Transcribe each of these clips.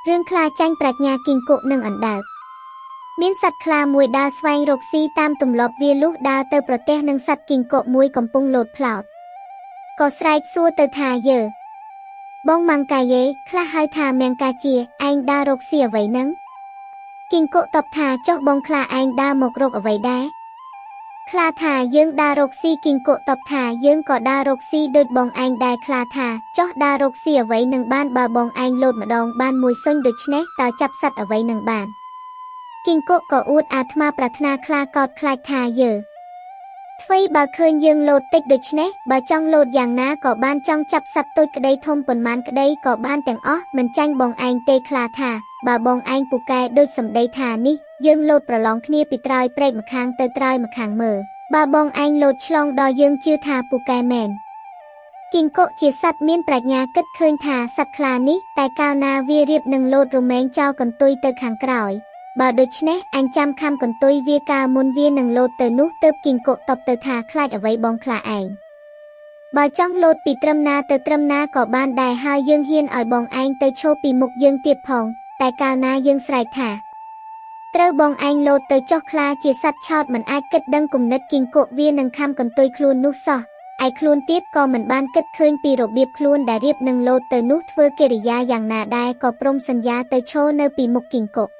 រឿងខ្លាចាញ់ប្រាជ្ញាគីងគក់និងអណ្ដើកមានសត្វខ្លាមួយដើរស្វែងរកស៊ីតាមទម្លាប់វាលុះដើរទៅប្រទះនឹងសត្វគីងគក់មួយកំពុងលោតផ្លោតក៏ស្រែកសួរទៅថាយើបងម៉ាំងកាយេខ្លះហៅថាមៀងកាជាឯងដើររកស៊ីអ្វីនឹងគីងគក់តបថាចុះបងខ្លាឯងដើរមករកអ្វីដែរខ្លាថាយើងដើររកស៊ីគីងគក់តបថាយើងក៏ដើររកស៊ីដូចបងឯងដែរខ្លាថាចុះដើររកស៊ីអ្វីនឹងបានបើបងឯងលោតម្ដងបានមួយសុញដូច្នេះតើចាប់សត្វអ្វីនឹងបានគីងគក់ក៏អួតអាត្មាប្រាថ្នាខ្លាកោតខ្លាចថាយើអ្វីបើឃើញយើងលោតតិចដូច្នេះបើចង់លោតយ៉ាងណាក៏បានចង់ចាប់សត្វតូចក្តីធំប៉ុន្មានក្តីក៏បានទាំងអស់មិនចាញ់បងឯងទេខ្លាថាបើបងឯងពូកែដូចសម្ដីថានេះយើងលោតប្រឡងគ្នាពីត្រើយព្រែកម្ខាងទៅត្រើយម្ខាងមើលបើបងឯងលោតឆ្លងដល់យើងជឿថាពូកែមែនគីងគក់ជាសត្វមានប្រាជ្ញាគិតឃើញថាសត្វខ្លានេះតែកាលណាវារៀបនឹងលោតរមែងចោលកន្ទុយទៅខាងក្រោយបើដូច្នេះអញចាំខំកន្ទុយវាកាលមុនវានឹងលោតទៅនោះទើបគីងគក់តបទៅថាខ្លាចអ្វីបងខ្លាឯងបើចង់លោតពីត្រឹមណាទៅត្រឹមណាក៏បានដែរហើយយើងហ៊ានឲ្យបងឯងទៅឈរពីមុខយើងទៀតផងតែកាលណាយើងស្រែកថាត្រូវបងឯងលោតទៅចុះខ្លាជាសត្វឆោតមិនអាចគិតដឹងគំនិតគីងគក់វានឹងខំកន្ទុយខ្លួននោះសោះឯខ្លួនទៀតក៏មិនបានគិតឃើញពីរបៀបខ្លួនដែលរៀបនឹងលោតទៅនោះធ្វើកិរិយាយ៉ាងណាដែរក៏ព្រមសន្យាទៅឈរនៅពីមុខគីងគក់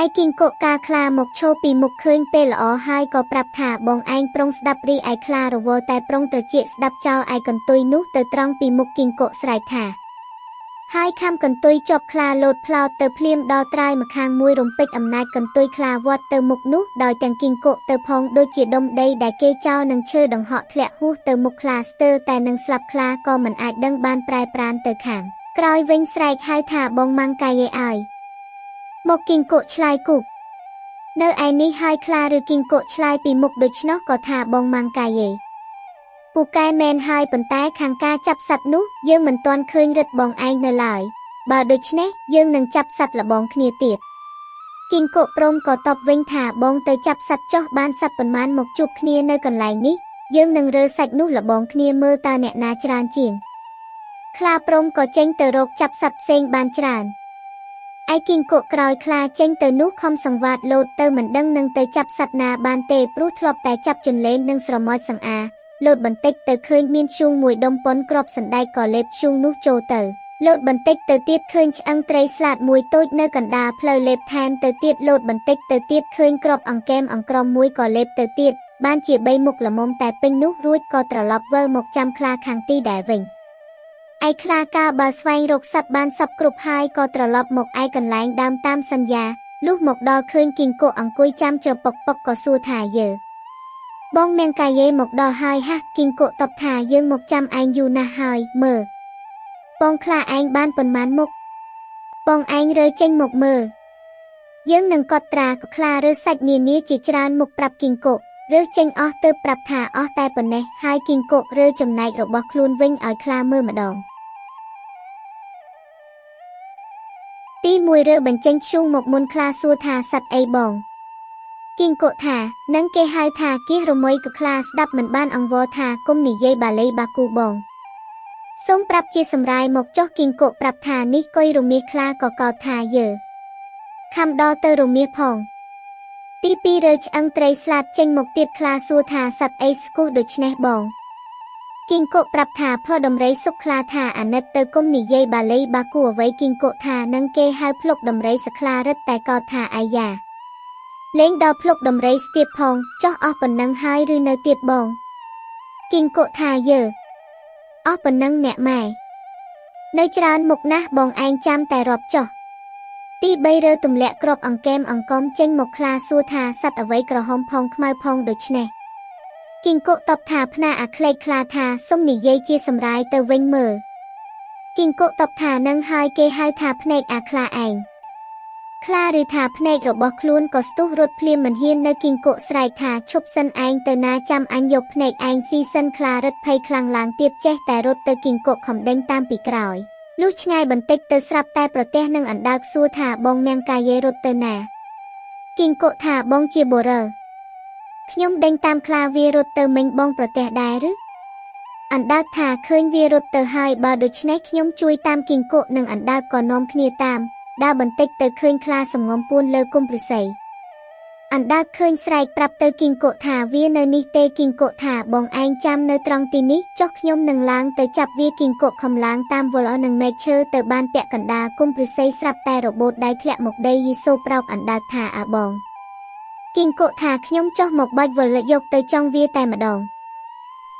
ឯគីងគក់កាខ្លាមកឈរពីមុខឃើញពេលល្អហើយក៏ប្រាប់ថាបងឯងប្រុងស្ដាប់រីឯខ្លារវល់តែប្រុងត្រចៀកស្ដាប់ចោលឯកន្ទុយនោះទៅត្រង់ពីមុខគីងគក់ស្រែកថាហើយខំកន្ទុយជាប់ខ្លាលោតផ្លោតទៅភ្លាមដល់ត្រើយម្ខាងមួយរំពេចអំណាចកន្ទុយខ្លាវត្តទៅមុខនោះដោយទាំងគីងគក់ទៅផងដូចជាដុំដីដែលគេចោលនឹងឈើដង្ហក់ធ្លាក់ហួសទៅមុខខ្លាស្ទើរតែនឹងស្លាប់ខ្លាក៏មិនអាចដឹងបានប្រែប្រានទៅខាងក្រោយវិញស្រែកហៅថាបងម៉ាំងកាយេឲ្យមកគីងគក់ឆ្លើយគូបនៅឯនេះហើយខ្លាឬគីងគក់ឆ្លើយពីមុខដូច្នោះក៏ថាបងម៉ាំងកាយេពូកែមែនហើយប៉ុន្តែខាងការចាប់សត្វនោះយើងមិនទាន់ឃើញរឹតបងឯងនៅឡើយបើដូច្នេះយើងនឹងចាប់សត្វលបងគ្នាទៀតគីងគក់ព្រមក៏តបវិញថាបងទៅចាប់សត្វចុះបានសត្វប៉ុន្មានមកជួបគ្នានៅកន្លែងនេះយើងនឹងរើសាច់នោះលបងគ្នាមើលតើអ្នកណាច្រើនជាងខ្លាព្រមក៏ចេញទៅរកចាប់សត្វផ្សេងបានច្រើនឯគីងគក់ក្រោយខ្លាចេញទៅនោះខំសង្វាតលោតទៅមិនដឹងនឹងទៅចាប់សត្វណាបានទេព្រោះធ្លាប់តែចាប់ចន្លេងនិងស្រមោចសង្អាលោតបន្តិចទៅឃើញមានឈូងមួយដុំប៉ុនគ្រាប់សណ្ដែកក៏លេបឈូងនោះចូលទៅលោតបន្តិចទៅទៀតឃើញឆ្អឹងត្រីស្លាតមួយតូចនៅកណ្ដាលផ្លូវលេបថែមទៅទៀតលោតបន្តិចទៅទៀតឃើញគ្រាប់អង្កែមអង្ក្រមមួយក៏លេបទៅទៀតបានជា3មុខល្មមតែពេញនោះរួចក៏ត្រឡប់វិលមកចាំខ្លាខាងទីដែរវិញឯខ្លាកាលបើស្វែងរកសត្វបានសពគ្រប់ហើយក៏ត្រឡប់មកឯកន្លែងដើមតាមសន្យាលុះមកដល់ឃើញគីងគក់អង្គុយចាំច្រពុកពុកក៏សួរថាយើបងមៀងកាយេមកដល់ហើយហ่ะគីងគក់តបថាយើងមកចាំឯងយូរណាស់ហើយមើលបងខ្លាឯងបានប៉ុន្មានមុខបងឯងរើចេញមកមើលយើងនឹងកត់ត្រាខ្លារើសាច់នានាជាច្រើនមុខប្រាប់គីងគក់រើចេញអស់ទើបប្រាប់ថាអស់តែប៉ុណ្ណេះហើយគីងគក់រើចំណែករបស់ខ្លួនវិញឲ្យខ្លាមើលម្ដងទី1រើបញ្ចេញឈូងមកមុនខ្លាសួរថាសត្វអីបងគីងគក់ថានឹងគេហៅថាគៀសរមុយក៏ខ្លាស្ដាប់មិនបានអង្វរថាគុំនិយាយបាលីបាគូបងសូមប្រាប់ជាសម្រាយមកចុះគីងគក់ប្រាប់ថានេះកុយរមាសខ្លាក៏កោតថាយើខំដល់ទៅរមាសផងទី2រើឆ្អឹងត្រីស្លាតចេញមកទៀតខ្លាសួរថាសត្វអីស្គូសដូច្នេះបងគីងគក់ប្រាប់ថាផដំរីសុកខ្លាថាអាណិតទៅគុំនិយាយបាលីបាគូអ្វីគីងគក់ថានឹងគេហៅភ្លុកដំរីសខ្លារិតតែកោតថាអាយ៉ាលេងដល់ភ្លុកដំរីស្ទៀតផងចុះអស់ប៉ុណ្ណឹងហើយឬនៅទៀតបងគីងគក់ថាយើអស់ប៉ុណ្ណឹងអ្នកម៉ែនៅច្រើនមុខណាស់បងឯងចាំតែរាប់ចុះទី3រើទម្លាក់គ្រាប់អង្កែមអង្កំចេញមកខ្លាសួរថាសត្វអ្វីក្រហមផងខ្មៅផងដូច្នេះគីងគក់តបថាផ្នាអាក្លេកខ្លាថាសុំនិយាយជាសម្រាយទៅវិញមើលគីងគក់តបថានឹងហើយគេហៅថាភ្នែកអាខ្លាឯងខ្លាឬថាភ្នែករបស់ខ្លួនក៏ស្ទុះរត់ភ្លាមមិនហ៊ាននៅគីងគក់ស្រែកថាឈប់សិនឯងទៅណាចាំអញយកភ្នែកឯងស៊ីសិនខ្លារឹតភ័យខ្លាំងឡើងទៀតចេះតែរត់ទៅគីងគក់ខំដេញតាមពីក្រោយលុះឆ្ងាយបន្តិចទៅស្រាប់តែប្រទះនឹងអណ្ដើកសួរថាបងមៀងកាយេរត់ទៅណាគីងគក់ថាបងជាបូរឺខ្ញុំដេញតាមខ្លាវារត់ទៅមិញបងប្រទះដែរឬ អណ្ដើកថាឃើញវារត់ទៅហើយបើដូច្នេះខ្ញុំជួយតាមគីងគក់និងអណ្ដើកក៏នាំគ្នាតាមដើរបន្តិចទៅឃើញខ្លាសំងំពួនលើគុម្ពឫស្សីអណ្ដើកឃើញស្រែកប្រាប់ទៅគីងគក់ថាវានៅនេះទេគីងគក់ថាបងឯងចាំនៅត្រង់ទីនេះចុះខ្ញុំនឹងឡើងទៅចាប់វាគីងគក់ខំឡើងតាមវល់នឹងមែកឈើទៅបានពាក់កណ្ដាលគុម្ពឫស្សីស្រាប់តែរបូតដៃធ្លាក់មកដីយីសូប្រោកអណ្ដើកថាអាបងគីងគក់ថាខ្ញុំចុះមកបាច់វល់យកទៅចង់វាតែម្ដង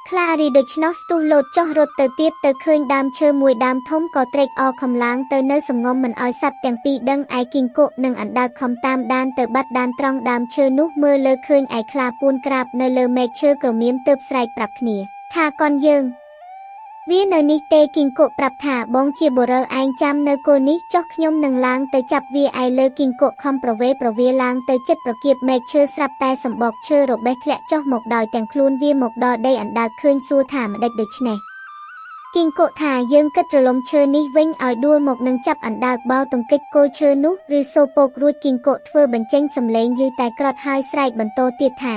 ខ្លារីដូច្នោះស្ទុះលោតចុះរត់ទៅទៀតទៅឃើញដើមឈើមួយដើមធំក៏ត្រេកអរខំឡើងទៅនៅសំងំមិនឲ្យសត្វទាំងពីរដឹងឯគីងគក់និងអណ្ដើកខំតាមដានទៅបាត់ដានត្រង់ដើមឈើនោះមើលលើឃើញឯខ្លាពួនក្រាបនៅលើមែកឈើក្រមៀមទើបស្រែកប្រាប់គ្នាថាកនយើងវានៅនេះទេគីងគក់ប្រាប់ថាបងជាបុរសឯងចាំនៅគល់នេះចុះខ្ញុំនឹងឡើងទៅចាប់វាឯលើគីងគក់ខំប្រវេឡើងទៅចិត្តប្រគៀបមែកឈើស្រាប់តែសម្បកឈើរបេះធ្លាក់ចុះមកដោយទាំងខ្លួនវាមកដល់ដីអណ្ដើកឃើញសួរថាម្ដេចដូច្នេះគីងគក់ថាយើងគិតរលំឈើនេះវិញឲ្យដួលមកនឹងចាប់អណ្ដើកបោទង្គិចគល់ឈើនោះឬសូពករួចគីងគក់ធ្វើបញ្ចេញសំឡេងឮតែក្រត់ហើយស្រែកបន្តទៀតថា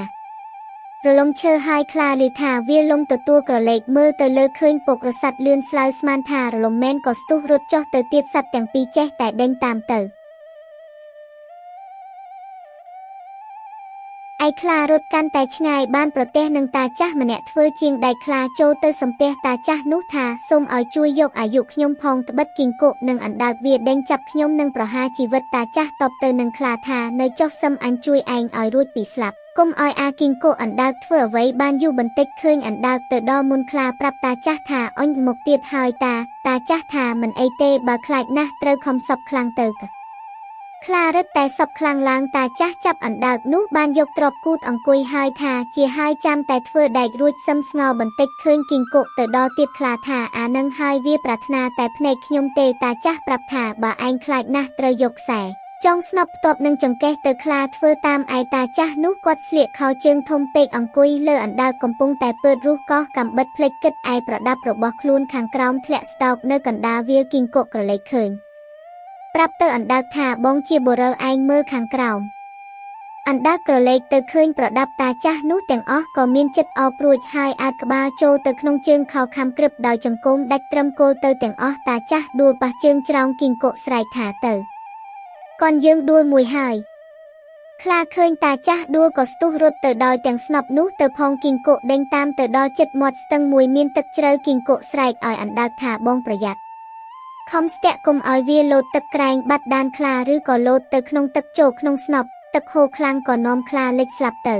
រលំឈើហើយខ្លាលីថាវាលំទទួលក្រឡេកមើលទៅលើឃើញពុករស័តលឿនស្លើស្មានថារលំមែនក៏ស្ទុះរត់ចុះទៅទៀតសត្វទាំងពីរចេះតែដេញតាមទៅឯខ្លារត់កាន់តែឆ្ងាយបានប្រទះនឹងតាចាស់ម្នាក់ធ្វើជាងដែកខ្លាចូលទៅសំពះតាចាស់នោះថាសូមឲ្យជួយយកអាយុខ្ញុំផងត្បិតគីងគក់និងអណ្ដើកវាដេញចាប់ខ្ញុំនឹងប្រហារជីវិតតាចាស់តបទៅនឹងខ្លាថានៅចុះសឹមអញជួយឯងឲ្យរួចពីស្លាប់កុំឲ្យអាគីងគក់អណ្ដើកធ្វើអ្វីបានយូរបន្តិចឃើញអណ្ដើកទៅដល់មុនខ្លាប្រាប់តាចាស់ថាអញមកទៀតហើយតាចាស់ថាមិនអីទេបើខ្លាចណាស់ត្រូវខំសពខ្លាំងទៅខ្លារឹតតែសពខ្លាំងឡើងតាចាស់ចាប់អណ្ដើកនោះបានយកទ្រព្យគូតអង្គុយហើយថាជាហើយចាំតែធ្វើដែករួចសឹមស្ងោបន្តិចឃើញគីងគក់ទៅដល់ទៀតខ្លាថាអានឹងហើយវាប្រាថ្នាតែភ្នែកខ្ញុំទេតាចាស់ប្រាប់ថាបើឯងខ្លាចណាស់ត្រូវយកខ្សែចង់ស្នប់ផ្ទាប់នឹងចង្កេះទៅខ្លាធ្វើតាមឯតាចាស់នោះគាត់ស្លៀកខោជើងធំពេកអង្គុយលើអណ្ដើកកំពុងតែពើតរុះកោះកំបិតភ្លេចគិតឯប្រដាប់របស់ខ្លួនខាងក្រោមធ្លាក់ស្តោកនៅកណ្ដាលវាគីងគក់ក្រឡេកឃើញប្រាប់ទៅអណ្ដើកថាបងជាបុរសឯងមើលខាងក្រោមអណ្ដើកក្រឡេកទៅឃើញប្រដាប់តាចាស់នោះទាំងអស់ក៏មានចិត្តអោបព្រួចហើយអាចក្បាលចូលទៅក្នុងជើងខោខំក្រឹបដោយចង្គមដាច់ត្រឹមគល់ទៅទាំងអស់តាចាស់ដួលប៉ះជើងច្រោងគីងគក់ស្រែកថាទៅកនយើងដួលមួយហើយខ្លាឃើញតាចាស់ដួលក៏ស្ទុះរត់ទៅដោយទាំងស្នប់នោះទៅផងគីងគក់ដេញតាមទៅដល់ជិតមាត់ស្ទឹងមួយមានទឹកជ្រៅគីងគក់ស្រែកឲ្យអណ្ដើកថាបងប្រយ័ត្នខំស្ទាក់កុំឲ្យវាលោតទឹកក្រែងបាត់ដានខ្លាឬក៏លោតទៅក្នុងទឹកចូលក្នុងស្នប់ទឹកហូរខ្លាំងក៏នាំខ្លាលិចស្លាប់ទៅ